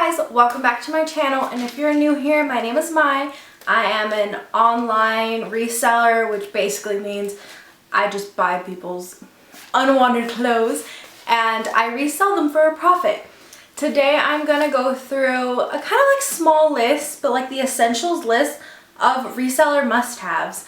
guys, welcome back to my channel, and if you're new here, my name is Mai. I am an online reseller, which basically means I just buy people's unwanted clothes and I resell them for a profit. Today I'm gonna go through a kind of like small list, but like the essentials list of reseller must-haves.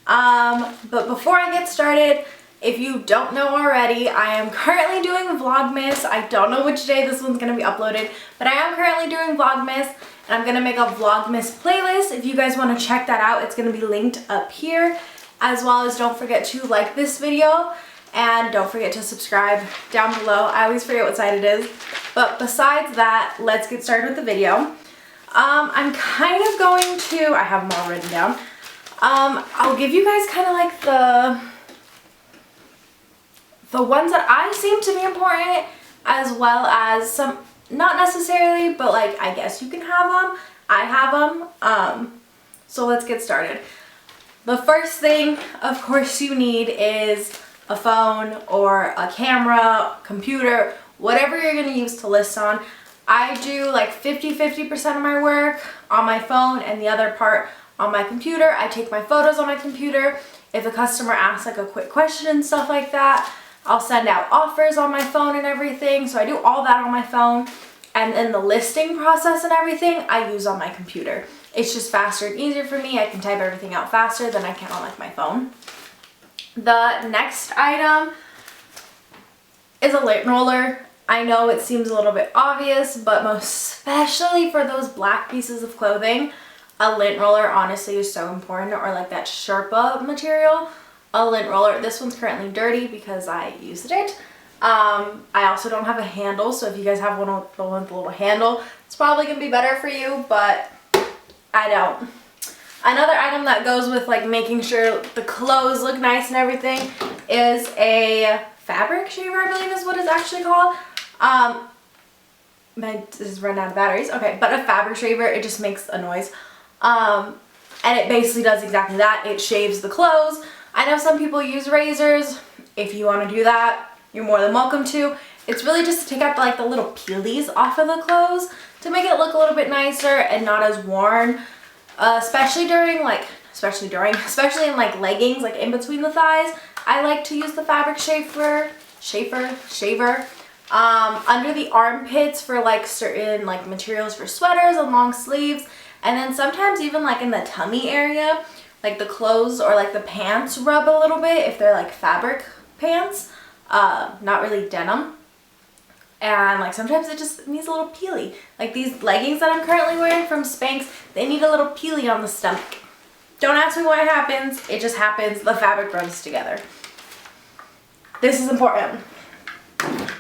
But before I get started, if you don't know already, I am currently doing Vlogmas. I don't know which day this one's going to be uploaded, but I am currently doing Vlogmas, and I'm going to make a Vlogmas playlist. If you guys want to check that out, it's going to be linked up here, as well as don't forget to like this video, and don't forget to subscribe down below. I always forget what side it is, but besides that, let's get started with the video. I'm kind of going to, I have them all written down. I'll give you guys kind of like the ones that I seem to be important, as well as some, not necessarily, but like I guess you can have them. I have them. So let's get started. The first thing, of course, you need is a phone or a camera, computer, whatever you're going to use to list on. I do like 50% of my work on my phone and the other part on my computer. I take my photos on my computer. If a customer asks like a quick question and stuff like that, I'll send out offers on my phone and everything. So I do all that on my phone. And then the listing process and everything I use on my computer. It's just faster and easier for me. I can type everything out faster than I can on like my phone. The next item is a lint roller. I know it seems a little bit obvious, but most especially for those black pieces of clothing, a lint roller honestly is so important, or like that Sherpa material. A lint roller. This one's currently dirty because I used it. I also don't have a handle, so if you guys have one with the little handle, it's probably gonna be better for you, but I don't. Another item that goes with like making sure the clothes look nice and everything is a fabric shaver, I believe is what it's actually called. This is running out of batteries. Okay, but a fabric shaver, it just makes a noise. And it basically does exactly that. It shaves the clothes. I know some people use razors. If you want to do that, you're more than welcome to. It's really just to take out like the little peelies off of the clothes to make it look a little bit nicer and not as worn. Especially in like leggings, like in between the thighs. I like to use the fabric shaver under the armpits for like certain like materials for sweaters and long sleeves, and then sometimes even like in the tummy area. Like the clothes or like the pants rub a little bit if they're like fabric pants, not really denim. And like sometimes it just needs a little peely. Like these leggings that I'm currently wearing from Spanx, they need a little peely on the stomach. Don't ask me why it happens, it just happens. The fabric rubs together. This is important.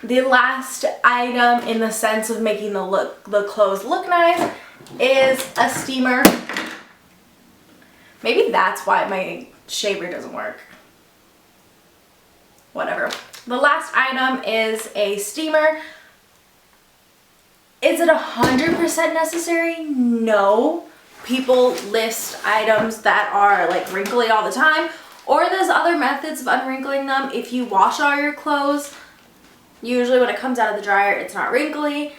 The last item in the sense of making the clothes look nice is a steamer. Maybe that's why my shaver doesn't work. Whatever. The last item is a steamer. Is it 100% necessary? No. People list items that are like wrinkly all the time, or there's other methods of unwrinkling them. If you wash all your clothes, usually when it comes out of the dryer, it's not wrinkly.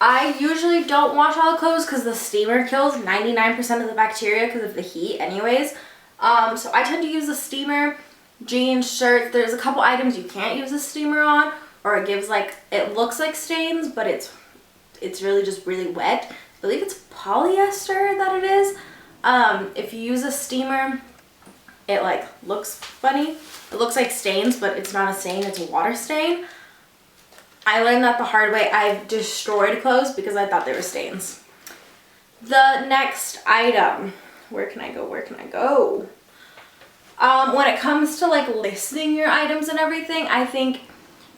I usually don't wash all the clothes because the steamer kills 99% of the bacteria because of the heat anyways. So I tend to use a steamer. Jeans, shirts, there's a couple items you can't use a steamer on, or it gives like, it looks like stains, but it's really just really wet. I believe it's polyester that it is. If you use a steamer, it like looks funny. It looks like stains, but it's not a stain, it's a water stain. I learned that the hard way. I've destroyed clothes because I thought they were stains. The next item, where can I go? When it comes to like listing your items and everything, I think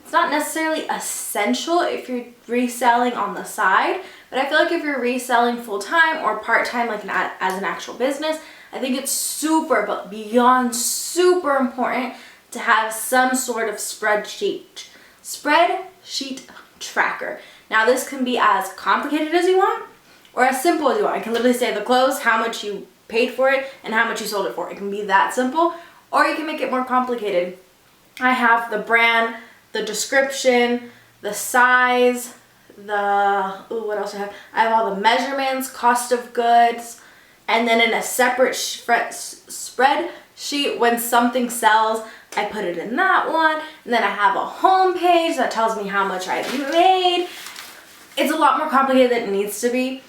it's not necessarily essential if you're reselling on the side, but I feel like if you're reselling full-time or part-time, like as an actual business, I think it's super, but beyond super important to have some sort of spreadsheet tracker. Now this can be as complicated as you want or as simple as you want. I can literally say the clothes, how much you paid for it, and how much you sold it for. It can be that simple, or you can make it more complicated. I have the brand, the description, the size, what else do I have? I have all the measurements, cost of goods, and then in a separate spreadsheet, when something sells, I put it in that one. And then I have a home page that tells me how much I made. It's a lot more complicated than it needs to be,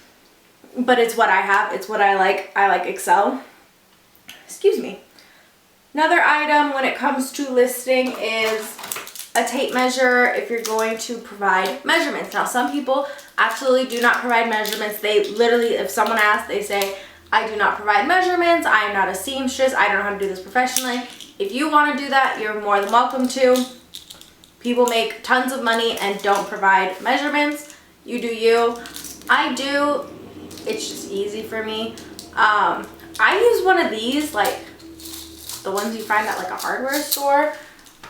but it's what I have. It's what I like. I like Excel. Excuse me. Another item when it comes to listing is a tape measure if you're going to provide measurements. Now, some people absolutely do not provide measurements. They literally, if someone asks, they say, I do not provide measurements. I am not a seamstress. I don't know how to do this professionally. If you want to do that, you're more than welcome to. People make tons of money and don't provide measurements. You do you. I do. It's just easy for me. I use one of these, like the ones you find at like a hardware store.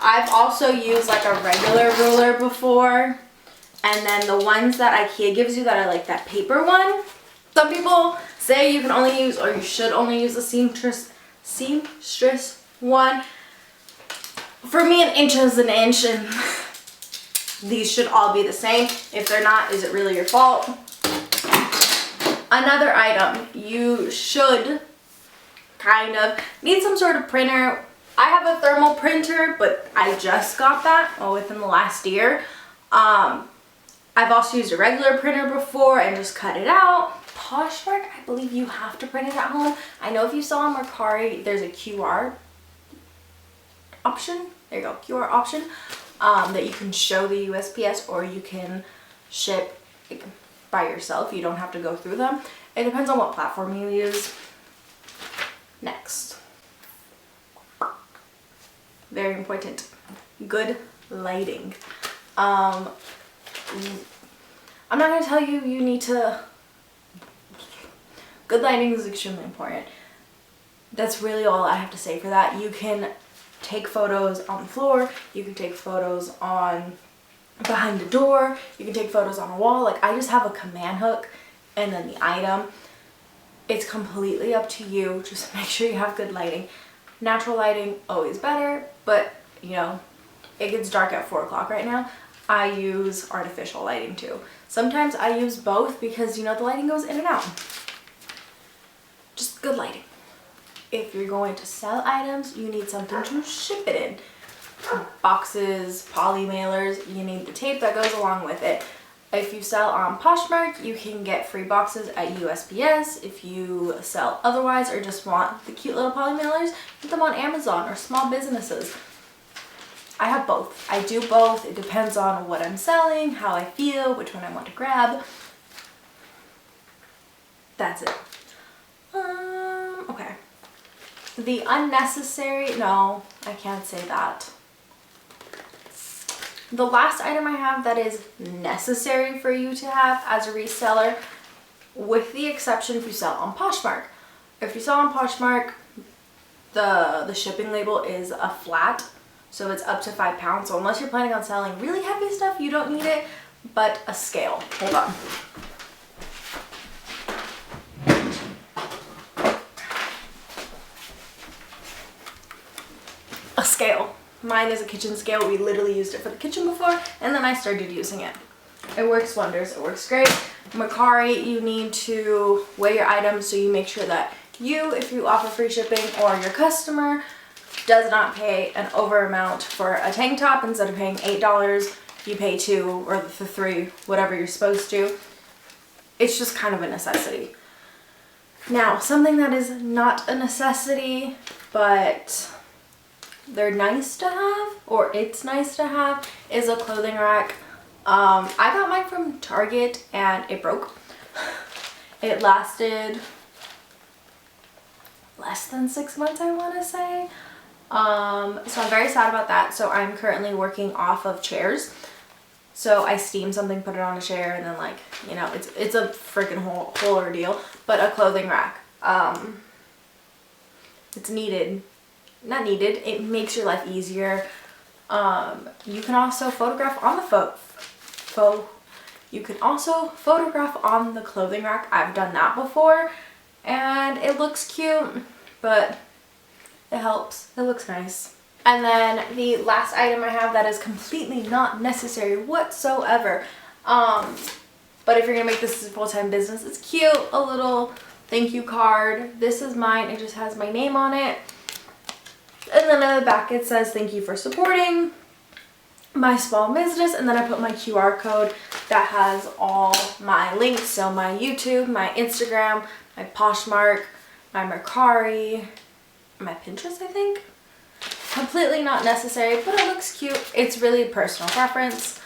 I've also used like a regular ruler before. And then the ones that IKEA gives you that are like that paper one. Some people say you can only use, or you should only use the seamstress one. For me, an inch is an inch, and these should all be the same. If they're not, is it really your fault? Another item, you should kind of need some sort of printer. I have a thermal printer, but I just got that within the last year. I've also used a regular printer before and just cut it out. Poshmark, I believe you have to print it at home. I know if you saw on Mercari, there's a QR option. There you go, QR option that you can show the USPS, or you can ship by yourself. You don't have to go through them. It depends on what platform you use. Next. Very important. Good lighting. I'm not going to tell you you need to... Good lighting is extremely important. That's really all I have to say for that. You can take photos on the floor. You can take photos on behind the door. You can take photos on a wall. Like, I just have a command hook and then the item. It's completely up to you. Just make sure you have good lighting. Natural lighting, always better, but you know, it gets dark at 4 o'clock right now. I use artificial lighting too. Sometimes I use both because, you know, the lighting goes in and out. Just good lighting. If you're going to sell items, you need something to ship it in. Boxes, poly mailers, you need the tape that goes along with it. If you sell on Poshmark, you can get free boxes at USPS. If you sell otherwise or just want the cute little poly mailers, get them on Amazon or small businesses. I have both. I do both. It depends on what I'm selling, how I feel, which one I want to grab. That's it. Okay. The unnecessary, no, I can't say that. The last item I have that is necessary for you to have as a reseller, with the exception if you sell on Poshmark. If you sell on Poshmark, the shipping label is a flat, so it's up to 5 pounds. So unless you're planning on selling really heavy stuff, you don't need it, but a scale. Hold on. A scale. Mine is a kitchen scale. We literally used it for the kitchen before, and then I started using it. It works wonders. It works great. Mercari, you need to weigh your items so you make sure that you, if you offer free shipping, or your customer does not pay an over amount for a tank top. Instead of paying $8, you pay $2 or the $3, whatever you're supposed to. It's just kind of a necessity. Now, something that is not a necessity, but they're nice to have, or it's nice to have, is a clothing rack. I got mine from Target and it broke. It lasted less than 6 months, I want to say. So I'm very sad about that. So I'm currently working off of chairs. So I steam something, put it on a chair, and then, like, you know, it's a freaking whole ordeal. But a clothing rack, it's needed. Not needed. It makes your life easier. You can also photograph on the You can also photograph on the clothing rack. I've done that before, and it looks cute, but it helps. It looks nice. And then the last item I have that is completely not necessary whatsoever. But if you're gonna make this a full-time business, it's cute. A little thank you card. This is mine. It just has my name on it. And then on the back it says thank you for supporting my small business. And then I put my QR code that has all my links. So my YouTube, my Instagram, my Poshmark, my Mercari, my Pinterest, I think. Completely not necessary, but it looks cute. It's really personal preference.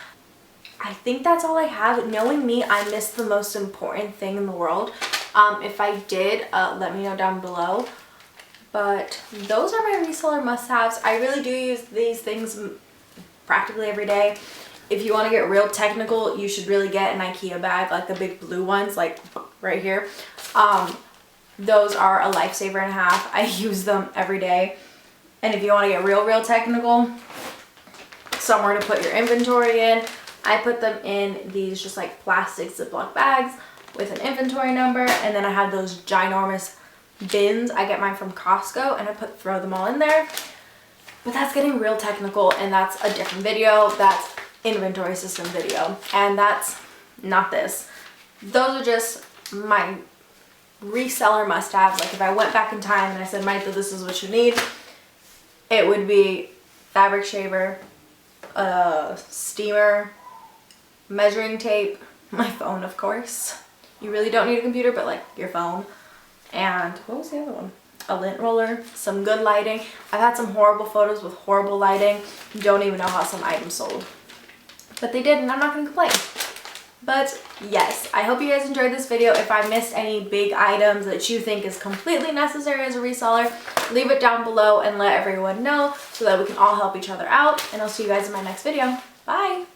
I think that's all I have. Knowing me, I missed the most important thing in the world. If I did, let me know down below. But those are my reseller must-haves. I really do use these things practically every day. If you want to get real technical, you should really get an IKEA bag, like the big blue ones, like right here. Those are a lifesaver and a half. I use them every day. And if you want to get real technical, somewhere to put your inventory in, I put them in these just like plastic Ziploc bags with an inventory number. And then I have those ginormous bins. I get mine from Costco and I throw them all in there. But that's getting real technical, and that's a different video. That's inventory system video, and that's not this. Those are just my reseller must-haves. Like if I went back in time and I said, Martha, this is what you need, it would be fabric shaver, a steamer, measuring tape, my phone, of course. You really don't need a computer, but like your phone. And what was the other one? A lint roller, some good lighting. I've had some horrible photos with horrible lighting. Don't even know how some items sold. But they did, and I'm not going to complain. But yes, I hope you guys enjoyed this video. If I missed any big items that you think is completely necessary as a reseller, leave it down below and let everyone know so that we can all help each other out. And I'll see you guys in my next video. Bye!